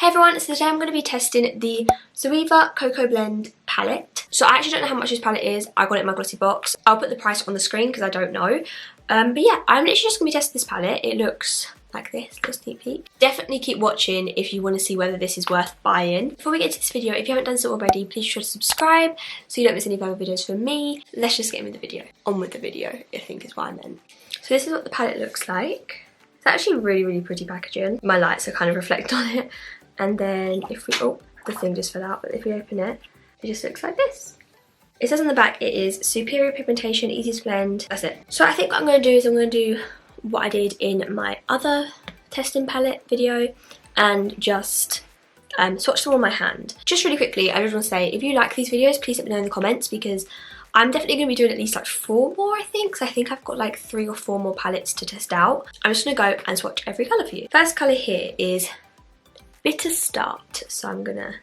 Hey everyone, so today I'm going to be testing the Zoeva Cocoa Blend palette. So I actually don't know how much this palette is. I got it in my glossy box. I'll put the price on the screen because I don't know. But yeah, I'm literally just going to be testing this palette. It looks like this, little sneak peek. Definitely keep watching if you want to see whether this is worth buying. Before we get to this video, if you haven't done so already, please be sure to subscribe so you don't miss any further videos from me. Let's just get in with the video. On with the video, I think is what I meant. So this is what the palette looks like. It's actually really pretty packaging. My lights are kind of reflect on it. And then if we, oh, the thing just fell out, but if we open it, it just looks like this. It says on the back it is superior pigmentation, easy to blend. That's it. So I think what I'm going to do is I'm going to do what I did in my other testing palette video and just swatch them on my hand. Just really quickly, I just want to say, if you like these videos, please let me know in the comments because I'm definitely going to be doing at least like 4 more, I think. So I think I've got like 3 or 4 more palettes to test out. I'm just going to go and swatch every colour for you. First colour here is Bitter Start, so I'm gonna,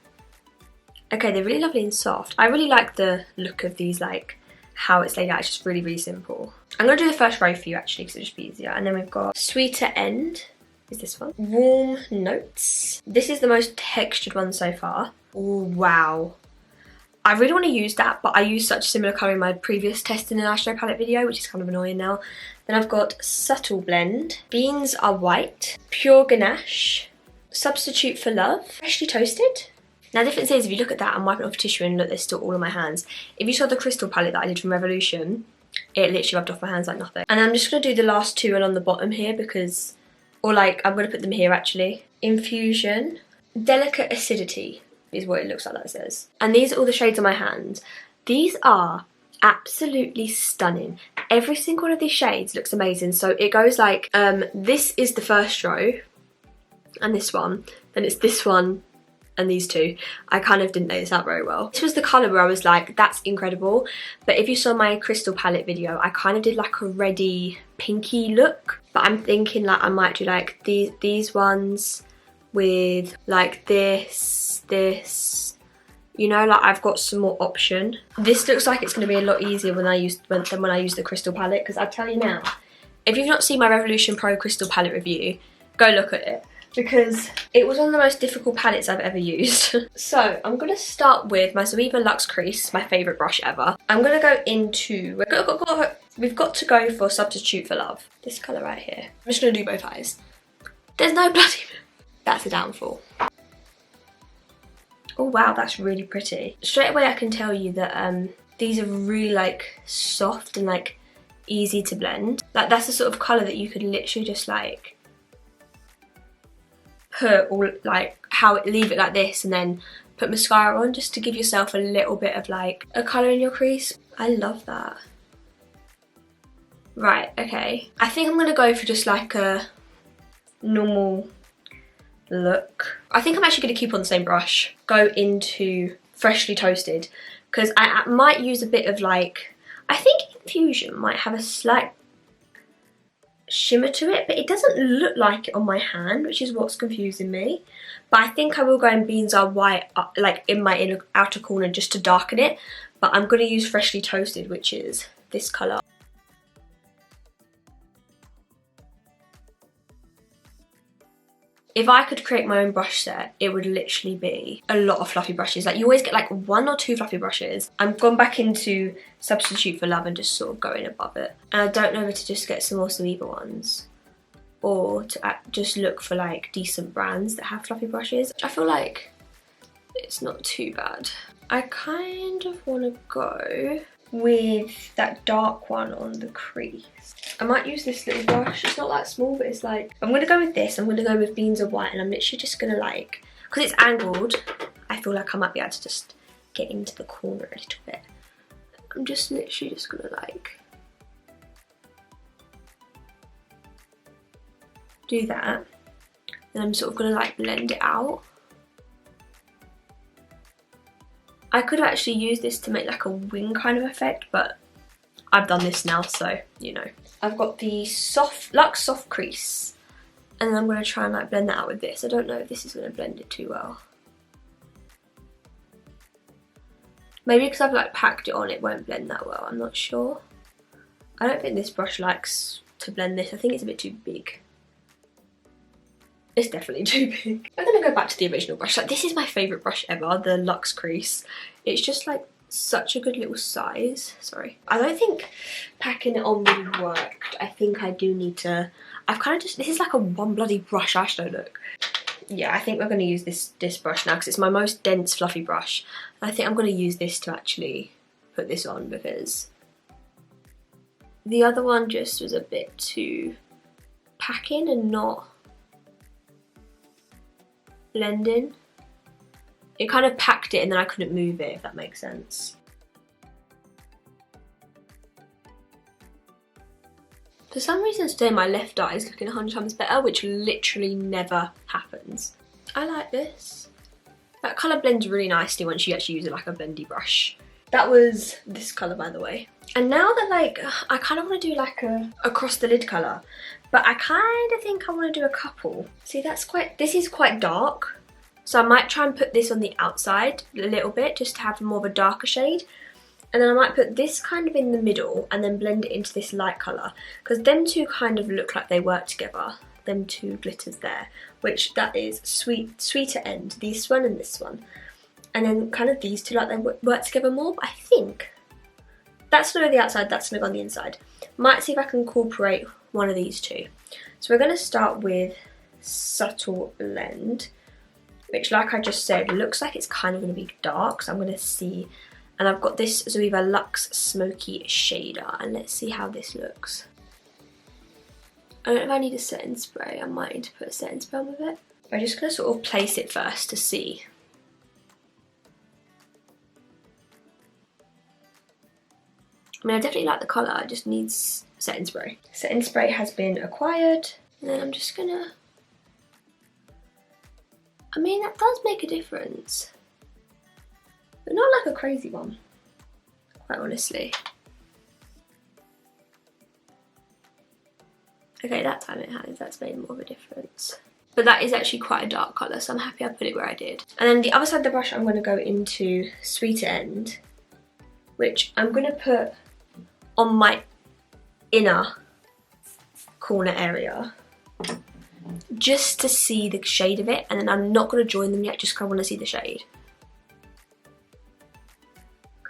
okay, they're really lovely and soft. I really like the look of these, like how it's laid out. It's just really really simple. I'm gonna do the first row for you actually because it'll just be easier. And then we've got Sweeter End, is this one, Warm Notes. This is the most textured one so far. Oh wow, I really want to use that, but I used such a similar colour in my previous testing and eyeshadow palette video, which is kind of annoying now. Then I've got Subtle Blend, Beans Are White, Pure Ganache, Substitute for Love, Freshly Toasted. Now the difference is, if you look at that, I'm wiping off tissue and look, there's still all on my hands. If you saw the crystal palette that I did from Revolution, it literally rubbed off my hands like nothing. And I'm just going to do the last 2 along the bottom here because, or like, I'm going to put them here actually. Infusion, Delicate Acidity is what it looks like, that says. And these are all the shades on my hand. These are absolutely stunning. Every single one of these shades looks amazing. So it goes like, this is the first row, and this one, then it's this one and these 2. I kind of didn't lay this out very well. This was the colour where I was like, that's incredible. But if you saw my crystal palette video, I kind of did like a reddy pinky look. But I'm thinking like I might do like these ones with like this, you know, like I've got some more option. This looks like it's going to be a lot easier when I use the crystal palette, because I tell you now, if you've not seen my Revolution Pro crystal palette review, go look at it, because it was one of the most difficult palettes I've ever used. So I'm going to start with my Zoeva Luxe Crease, my favourite brush ever. I'm going to go into, we've got to go for Substitute for Love. This colour right here. I'm just going to do both eyes. There's no bloody, that's a downfall. Oh wow, that's really pretty. Straight away I can tell you that these are really like soft and like easy to blend. Like that's the sort of colour that you could literally just like put, or like leave it like this and then put mascara on just to give yourself a little bit of like a colour in your crease. I love that. Right, okay. I think I'm gonna go for just like a normal look. I think I'm actually gonna keep on the same brush, go into Freshly Toasted, because I might use a bit of like, I think Infusion might have a slight shimmer to it, but it doesn't look like it on my hand, which is what's confusing me. But I think I will go in Beans Are White, like in my outer corner, just to darken it. But I'm going to use Freshly Toasted, which is this colour. If I could create my own brush set, it would literally be a lot of fluffy brushes. Like you always get like 1 or 2 fluffy brushes. I'm gone back into Substitute for Love and just sort of going above it. And I don't know whether to just get some more Zoeva ones or to just look for like decent brands that have fluffy brushes. I feel like it's not too bad. I kind of want to go with that dark one on the crease. I might use this little brush. It's not that small, but it's like, I'm gonna go with this. I'm gonna go with Beans Are White, and I'm literally just gonna like, because it's angled, I feel like I might be able to just get into the corner a little bit. I'm just literally just gonna like do that. Then I'm sort of gonna like blend it out. I could have actually used this to make like a wing kind of effect, but I've done this now, so you know. I've got the Luxe Soft Crease, and then I'm going to try and like blend that out with this. I don't know if this is going to blend it too well. Maybe because I've like packed it on, it won't blend that well. I'm not sure. I don't think this brush likes to blend this. I think it's a bit too big. It's definitely too big. I'm gonna go back to the original brush. Like, this is my favourite brush ever, the Luxe Crease. It's just like such a good little size. Sorry. I don't think packing it on really worked. I think I do need to... I've kind of just... This is like a one bloody brush eyeshadow look. Yeah, I think we're going to use this brush now because it's my most dense fluffy brush. And I think I'm going to use this to actually put this on because the other one just was a bit too packing and not blending. It kind of packed it and then I couldn't move it, if that makes sense. For some reason today my left eye is looking 100 times better, which literally never happens. I like this. That colour blends really nicely once you actually use it like a bendy brush. That was this colour, by the way. And now that like, I kind of want to do like a across the lid colour, but I kind of think I want to do a couple. See, this is quite dark. So I might try and put this on the outside a little bit just to have more of a darker shade. And then I might put this kind of in the middle and then blend it into this light colour. Because them two kind of look like they work together. Them two glitters there. Which that is sweeter end. This one and this one. And then kind of these two like they work together more. But I think that's going to go on the outside, that's going to go on the inside. Might see if I can incorporate one of these two. So we're going to start with Subtle Blend. Which, like I just said, looks like it's kind of going to be dark. So I'm going to see... And I've got this Zoeva Luxe Smoky Shader, and let's see how this looks. I don't know if I need a setting spray. I might need to put a setting spray on with it. I'm just going to sort of place it first to see. I mean, I definitely like the colour, it just needs setting spray. Setting spray has been acquired, and then I'm just going to... I mean, that does make a difference. But not like a crazy one, quite honestly. Okay, that time it has, that's made more of a difference. But that is actually quite a dark colour, so I'm happy I put it where I did. And then the other side of the brush, I'm going to go into Sweeter End, which I'm going to put on my inner corner area, just to see the shade of it, and then I'm not going to join them yet, just because I want to see the shade.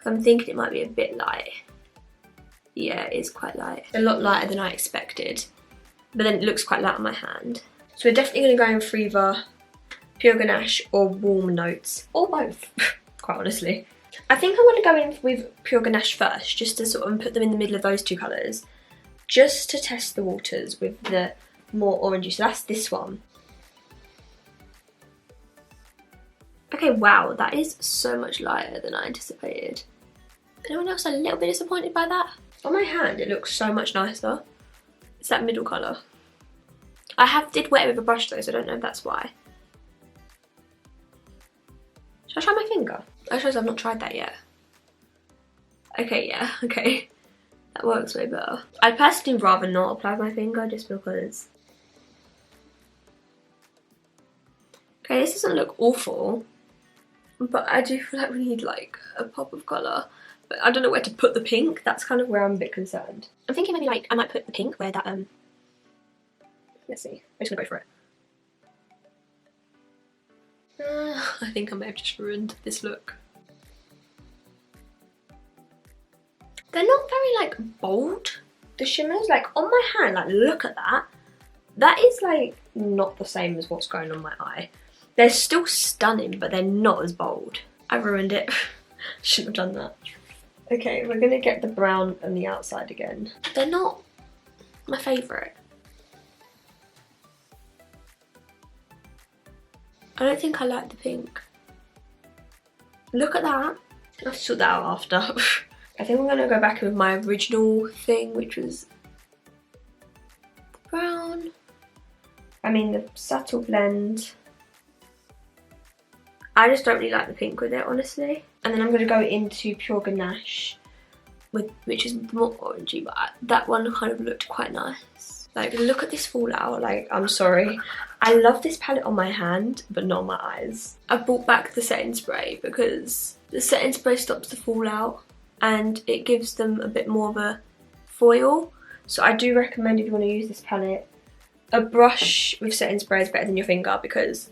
I'm thinking it might be a bit light. Yeah, it is quite light. A lot lighter than I expected. But then it looks quite light on my hand. So we're definitely going to go in for either Pure Ganache or Warm Notes. Or both, quite honestly. I think I'm going to go in with Pure Ganache first, just to sort of put them in the middle of those two colours. Just to test the waters with the more orangey. So that's this one. Okay, wow, that is so much lighter than I anticipated. Anyone else a little bit disappointed by that? On my hand, it looks so much nicer. It's that middle colour. I did wet it with a brush though, so I don't know if that's why. Should I try my finger? I suppose I've not tried that yet. Okay, yeah, okay. That works way better. I'd personally rather not apply my finger just because... Okay, this doesn't look awful. But I do feel like we need like a pop of colour. But I don't know where to put the pink. That's kind of where I'm a bit concerned. I'm thinking maybe like I might put the pink where that let's see. I'm just gonna go for it. I think I may have just ruined this look. They're not very like bold, the shimmers. Like on my hand, like look at that. That is like not the same as what's going on my eye. They're still stunning, but they're not as bold. I ruined it. Shouldn't have done that. Okay, we're gonna get the brown on the outside again. They're not my favourite. I don't think I like the pink. Look at that. I'll sort that out after. I think I'm gonna go back with my original thing, which was brown. I mean the Subtle Blend. I just don't really like the pink with it, honestly. And then I'm going to go into Pure Ganache, which is more orangey, but that one kind of looked quite nice. Like, look at this fallout. Like, I'm sorry. I love this palette on my hand, but not on my eyes. I brought back the setting spray because the setting spray stops the fallout and it gives them a bit more of a foil. So I do recommend if you want to use this palette, a brush with setting spray is better than your finger because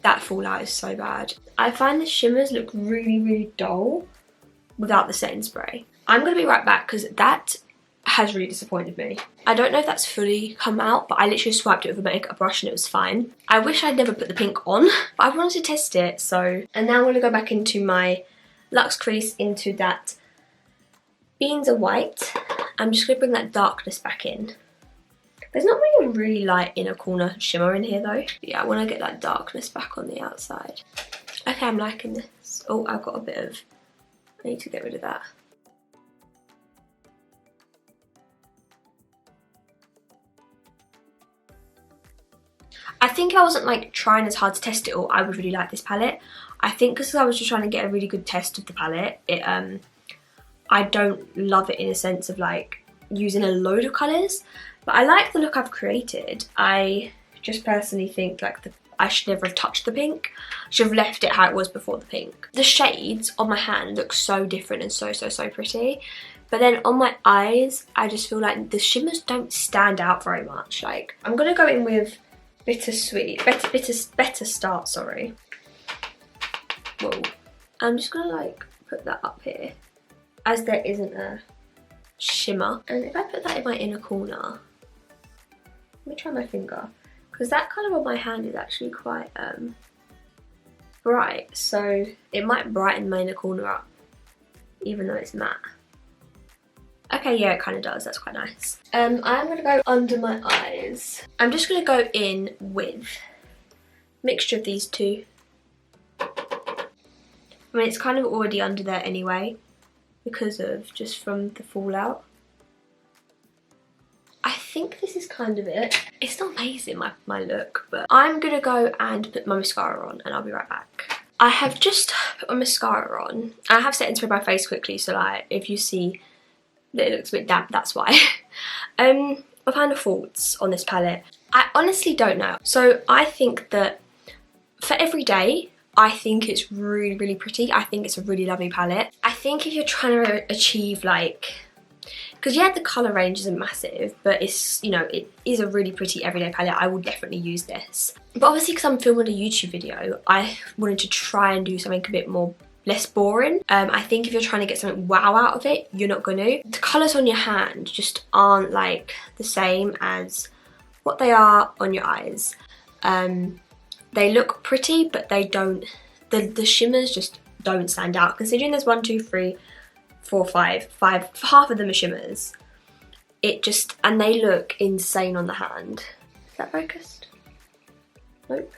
that fallout is so bad. I find the shimmers look really, really dull without the setting spray. I'm going to be right back because that has really disappointed me. I don't know if that's fully come out, but I literally swiped it with a makeup brush and it was fine. I wish I'd never put the pink on, but I wanted to test it, so. And now I'm going to go back into my Luxe crease into that Beans Are White. I'm just going to bring that darkness back in. There's not really a really light inner corner shimmer in here though. Yeah, I want to get that darkness back on the outside. Okay, I'm liking this. Oh, I've got a bit of, I need to get rid of that. I think I wasn't like trying as hard to test it all. I would really like this palette. I think because I was just trying to get a really good test of the palette, I don't love it in a sense of like using a load of colours, but I like the look I've created. I just personally think like I should never have touched the pink. I should have left it how it was before the pink. The shades on my hand look so different and so pretty. But then on my eyes, I just feel like the shimmers don't stand out very much. Like, I'm gonna go in with Better Start, sorry. Whoa. I'm just gonna like put that up here as there isn't a shimmer. And if I put that in my inner corner, let me try my finger, because that colour on my hand is actually quite bright, so it might brighten my inner corner up even though it's matte. Okay, yeah, it kind of does. That's quite nice. I'm going to go under my eyes. I'm just going to go in with a mixture of these two. I mean, it's kind of already under there anyway because of just from the fallout. I think this is kind of it. It's not amazing, my look, but I'm going to go and put my mascara on and I'll be right back. I have just put my mascara on. I have set into my face quickly, so like if you see that it looks a bit damp, that's why. I found the faults on this palette. I honestly don't know. So I think that for every day, I think it's really, really pretty. I think it's a really lovely palette. I think if you're trying to achieve like, because yeah, the colour range isn't massive, but it's, you know, it is a really pretty everyday palette. I will definitely use this. But obviously because I'm filming a YouTube video, I wanted to try and do something a bit more less boring. I think if you're trying to get something wow out of it, you're not gonna. The colours on your hand just aren't like the same as what they are on your eyes. They look pretty, but they don't, the shimmers just don't stand out. Considering there's 1, 2, 3, 4, 5, half of them are shimmers. It just, and they look insane on the hand. Is that focused? Nope.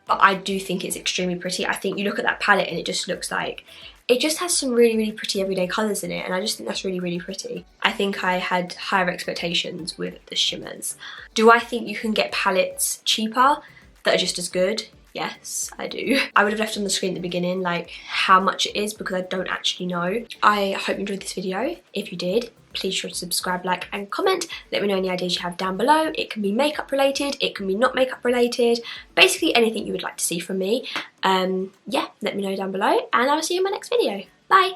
But I do think it's extremely pretty. I think you look at that palette and it just looks like, it just has some really, really pretty everyday colours in it, and I just think that's really, really pretty. I think I had higher expectations with the shimmers. Do I think you can get palettes cheaper that are just as good? Yes, I do. I would have left on the screen at the beginning like how much it is because I don't actually know. I hope you enjoyed this video. If you did, please sure to subscribe, like and comment. Let me know any ideas you have down below. It can be makeup related, it can be not makeup related, basically anything you would like to see from me. Yeah, let me know down below and I'll see you in my next video. Bye!